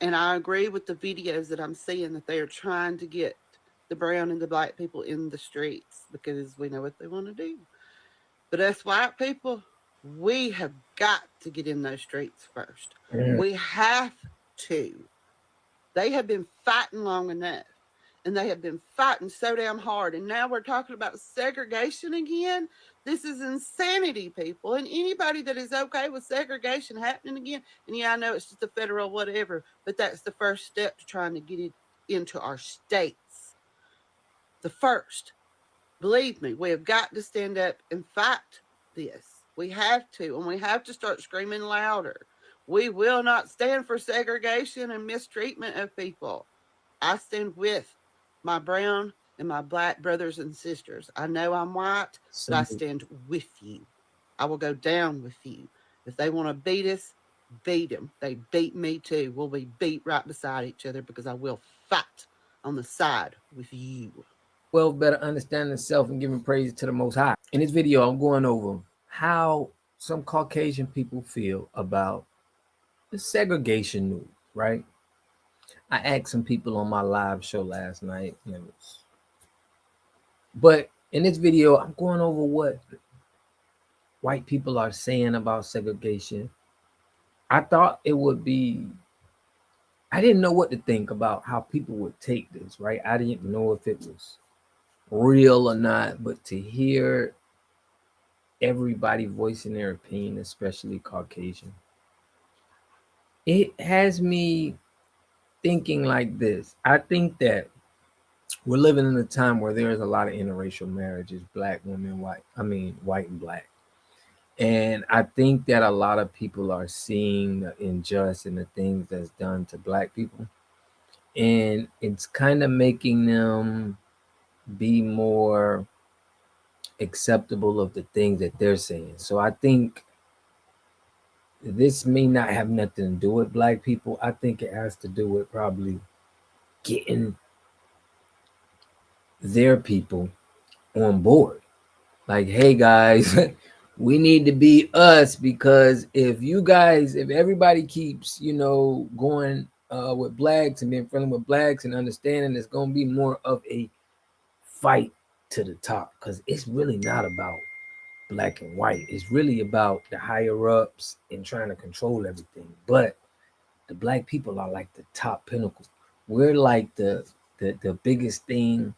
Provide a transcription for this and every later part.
And I agree with the videos that I'm seeing that they are trying to get the brown and the black people in the streets because we know what they want to do. But us white people, we have got to get in those streets first. Mm. We have to. They have been fighting long enough. And they have been fighting so damn hard. And now we're talking about segregation again. This is insanity, people. And anybody that is okay with segregation happening again, and yeah, I know it's just a federal whatever, but that's the first step to trying to get it into our states. The first. Believe me, we have got to stand up and fight this. We have to, and we have to start screaming louder. We will not stand for segregation and mistreatment of people. I stand with my brown and my black brothers and sisters. I know I'm white, but I Salute. stand with you. I will go down with you. If they want to beat us, beat them. They beat me too. We'll be beat right beside each other because I will fight on the side with you. Better understanding self and giving praise to the Most High. In this video, I'm going over how some Caucasian people feel about the segregation news, right? I asked some people on my live show last night, but in this video, I'm going over what white people are saying about segregation. I thought it would be, I didn't know what to think about how people would take this, right? I didn't know if it was real or not, but to hear everybody voicing their opinion, especially Caucasian, it has me thinking like this. I think that we're living in a time where there's a lot of interracial marriages, black women, white and black. And I think that a lot of people are seeing the injustice and the things that's done to black people. And it's kind of making them be more acceptable of the things that they're saying. So I think this may not have nothing to do with black people. I think it has to do with probably getting their people on board. Like, hey guys, we need to be us because if everybody keeps, going with blacks and being friendly with blacks and understanding, it's gonna be more of a fight to the top because it's really not about black and white. It's really about the higher ups and trying to control everything. But the black people are like the top pinnacle. We're like the biggest thing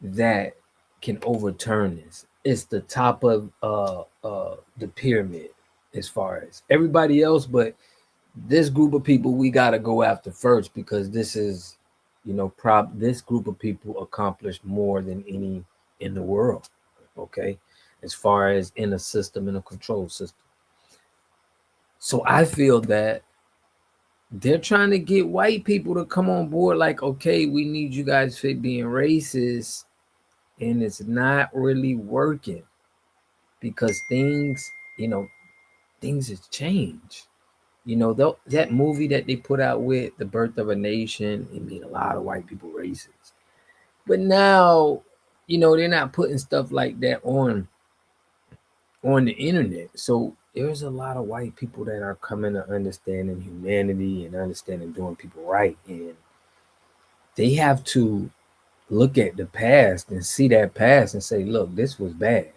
that can overturn this. It's the top of the pyramid as far as everybody else, but this group of people we gotta go after first because this is, this group of people accomplished more than any in the world. Okay, as far as in a system, in a control system. So I feel that they're trying to get white people to come on board. Like, okay, we need you guys for being racist, and it's not really working because things has changed. That movie that they put out with The Birth of a Nation, it made a lot of white people racist. But now, they're not putting stuff like that on the internet. So there's a lot of white people that are coming to understanding humanity and understanding doing people right. And they have to look at the past and see that past and say, look, this was bad.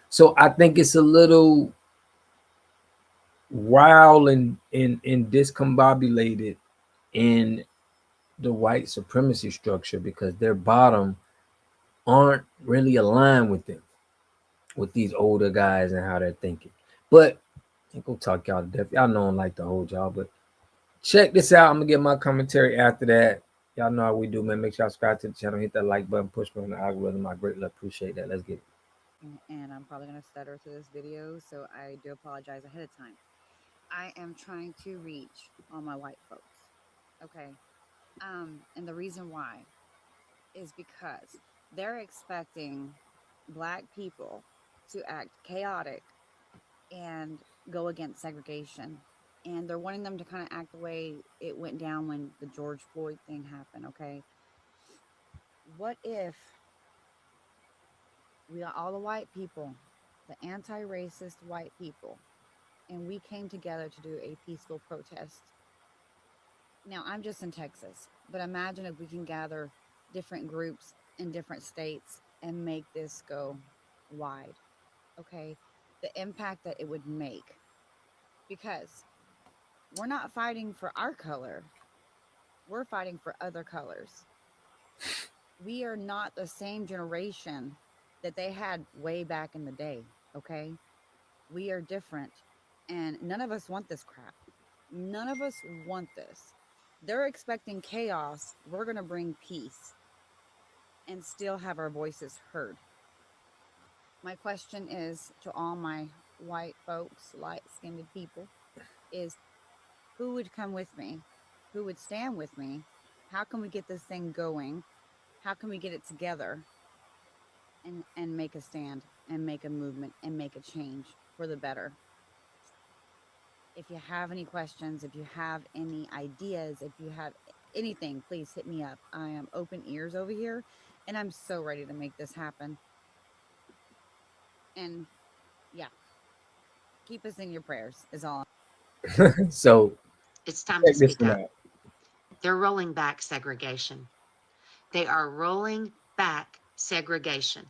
So I think it's a little wild and discombobulated in the white supremacy structure because their bottom aren't really aligned with them, with these older guys and how they're thinking. But I ain't gonna talk y'all to death. Y'all know I don't like to hold y'all, but check this out. I'm gonna get my commentary after that. Y'all know how we do, man. Make sure y'all subscribe to the channel, hit that like button, push me on the algorithm. I greatly appreciate that. Let's get it. And I'm probably going to stutter through this video, so I do apologize ahead of time. I am trying to reach all my white folks. Okay. And the reason why is because they're expecting black people to act chaotic and go against segregation. And they're wanting them to kind of act the way it went down when the George Floyd thing happened. Okay. What if we got all the white people, the anti racist white people, and we came together to do a peaceful protest? Now, I'm just in Texas, but imagine if we can gather different groups in different states and make this go wide. Okay. The impact that it would make, because we're not fighting for our color, we're fighting for other colors. We are not the same generation that they had way back in the day. Okay. We are different, and none of us want this crap. None of us want this. They're expecting chaos. We're going to bring peace and still have our voices heard. My question is to all my white folks, light skinned people, is who would come with me? Who would stand with me? How can we get this thing going? How can we get it together and make a stand and make a movement and make a change for the better? If you have any questions, if you have any ideas, if you have anything, please hit me up. I am open ears over here, and I'm so ready to make this happen. And yeah, keep us in your prayers, is all. So It's time to check this speak one up. out. They're rolling back segregation. They are rolling back segregation.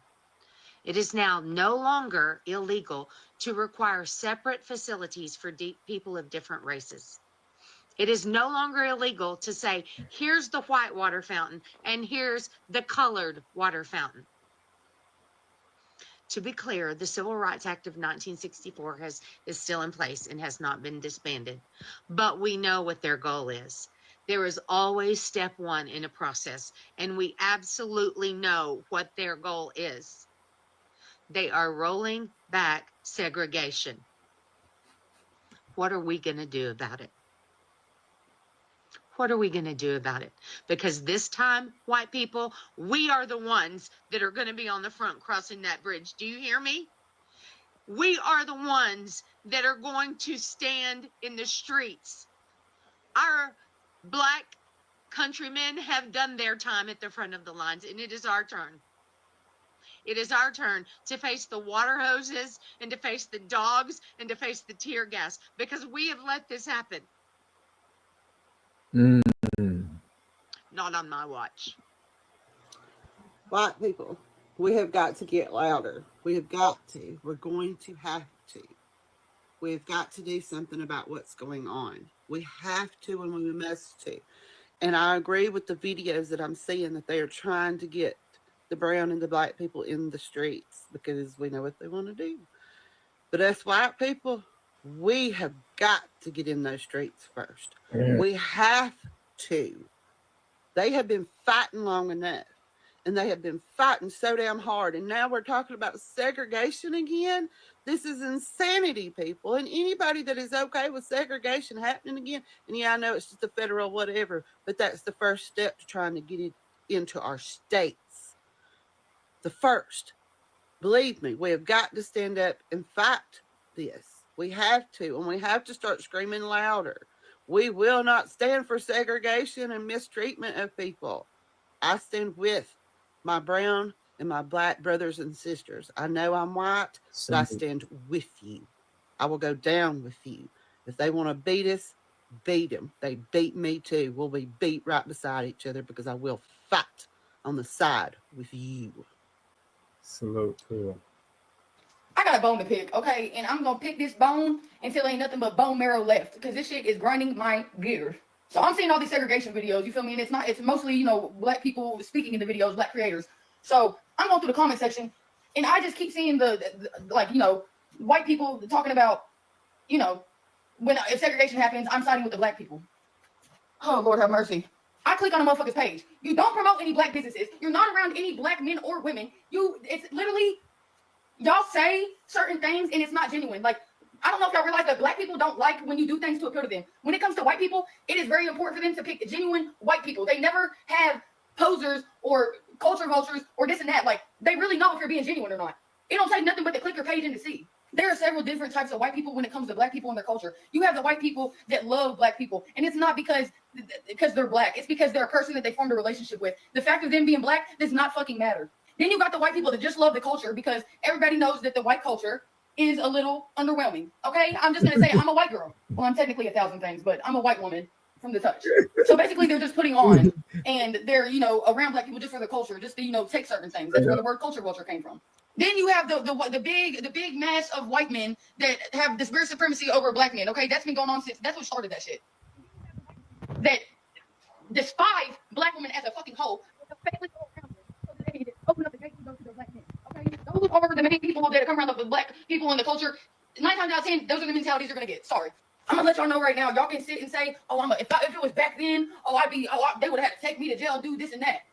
It is now no longer illegal to require separate facilities for people of different races. It is no longer illegal to say, here's the white water fountain and here's the colored water fountain. To be clear, the Civil Rights Act of 1964 is still in place and has not been disbanded. But we know what their goal is. There is always step one in a process, and we absolutely know what their goal is. They are rolling back segregation. What are we going to do about it? What are we going to do about it? Because this time, white people, we are the ones that are going to be on the front crossing that bridge. Do you hear me? We are the ones that are going to stand in the streets. Our black countrymen have done their time at the front of the lines, and it is our turn. It is our turn to face the water hoses and to face the dogs and to face the tear gas, because we have let this happen. Mm. Not on my watch. Black people, we have got to get louder. We have got to. We're going to have to. We've got to do something about what's going on. We have to and we must to. And I agree with the videos that I'm seeing that they are trying to get the brown and the black people in the streets because we know what they want to do. But us white people, we have got to get in those streets first. Mm. We have to. They have been fighting long enough. And they have been fighting so damn hard. And now we're talking about segregation again. This is insanity, people. And anybody that is okay with segregation happening again, and yeah, I know it's just a federal whatever, but that's the first step to trying to get it into our states. The first. Believe me, we have got to stand up and fight this. We have to, and we have to start screaming louder. We will not stand for segregation and mistreatment of people. I stand with my brown and my black brothers and sisters. I know I'm white, but I Salute. stand with you. I will go down with you. If they want to beat us, beat them. They beat me too. We'll be beat right beside each other because I will fight on the side with you. Salute. Cool. I got a bone to pick, okay? And I'm gonna pick this bone until ain't nothing but bone marrow left, because this shit is grinding my gears. So I'm seeing all these segregation videos, you feel me? And it's mostly, black people speaking in the videos, black creators. So I'm going through the comment section, and I just keep seeing white people talking about, when if segregation happens, I'm siding with the black people. Oh, Lord have mercy. I click on a motherfucker's page. You don't promote any black businesses. You're not around any black men or women. It's literally, y'all say certain things and it's not genuine. Like, I don't know if y'all realize that black people don't like when you do things to appeal to them. When it comes to white people, it is very important for them to pick genuine white people. They never have posers or culture vultures or this and that. Like, they really know if you're being genuine or not. It don't take nothing but to click your page and to see. There are several different types of white people when it comes to black people and their culture. You have the white people that love black people, and it's not because they're black. It's because they're a person that they formed a relationship with. The fact of them being black does not fucking matter. Then you got the white people that just love the culture because everybody knows that the white culture is a little underwhelming. Okay, I'm just gonna say I'm a white girl. Well, I'm technically 1,000 things, but I'm a white woman. from the touch. So basically, they're just putting on, and they're, you know, around black people just for the culture, just to, you know, take certain things. That's where the word culture vulture came from. Then you have the big mass of white men that have this weird supremacy over black men. Okay, that's been going on since, that's what started that shit. That despise black women as a fucking whole. So that they can open up the gates to go to the black men. Okay, those are the main people that come around the black people in the culture. 9 times out of 10, those are the mentalities you're gonna get. Sorry. I'm gonna let y'all know right now. Y'all can sit and say, "Oh, if it was back then, they would have had to take me to jail, do this and that."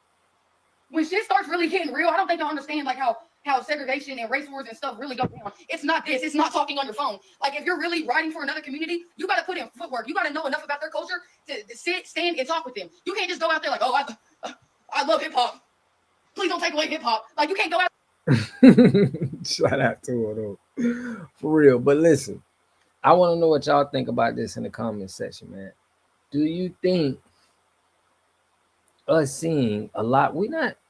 When shit starts really getting real, I don't think y'all understand like how segregation and race wars and stuff really go down. It's not this. It's not talking on your phone. Like, if you're really writing for another community, you got to put in footwork. You got to know enough about their culture to sit, stand, and talk with them. You can't just go out there like, "Oh, I love hip hop. Please don't take away hip hop." Like, you can't go out. Shout out to her though, for real. But listen, I want to know what y'all think about this in the comment section, man. Do you think us seeing a lot?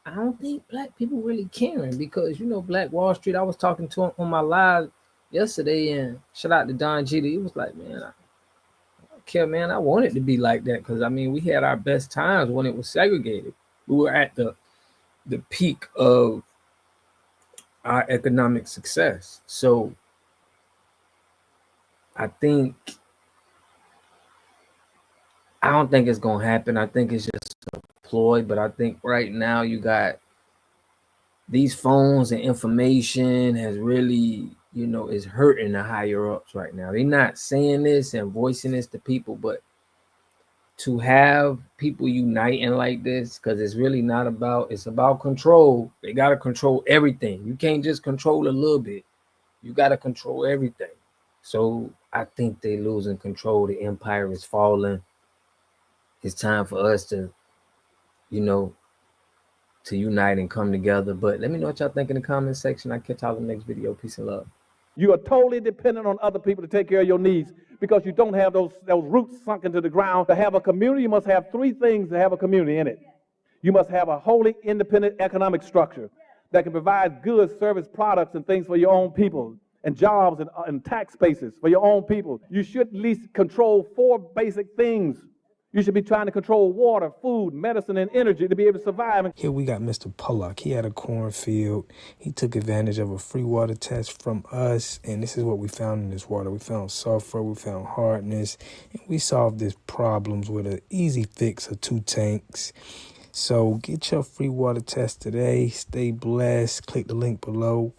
I don't think black people really caring, because, you know, Black Wall Street, I was talking to him on my live yesterday, and shout out to Don G. He was like, "Man, I don't care, man. I want it to be like that, because I mean, we had our best times when it was segregated. We were at the peak of our economic success." So I don't think it's gonna happen. I think it's just a ploy. But I think right now you got these phones and information has really, you know, is hurting the higher ups right now. They're not saying this and voicing this to people, but to have people uniting like this, because it's really not about, it's about control. They got to control everything. You can't just control a little bit. You got to control everything. So I think they losing control. The empire is falling. It's time for us to, you know, to unite and come together. But let me know what y'all think in the comment section. I'll catch y'all in the next video. Peace and love. You are totally dependent on other people to take care of your needs because you don't have those roots sunk into the ground. To have a community, you must have 3 things to have a community in it. You must have a wholly independent economic structure that can provide goods, service, products, and things for your own people, and jobs and tax bases for your own people. You should at least control 4 basic things. You should be trying to control water, food, medicine, and energy to be able to survive. Here we got Mr. Pollock. He had a cornfield. He took advantage of a free water test from us, and this is what we found in this water. We found sulfur, we found hardness, and we solved these problems with an easy fix of 2 tanks. So get your free water test today. Stay blessed. Click the link below.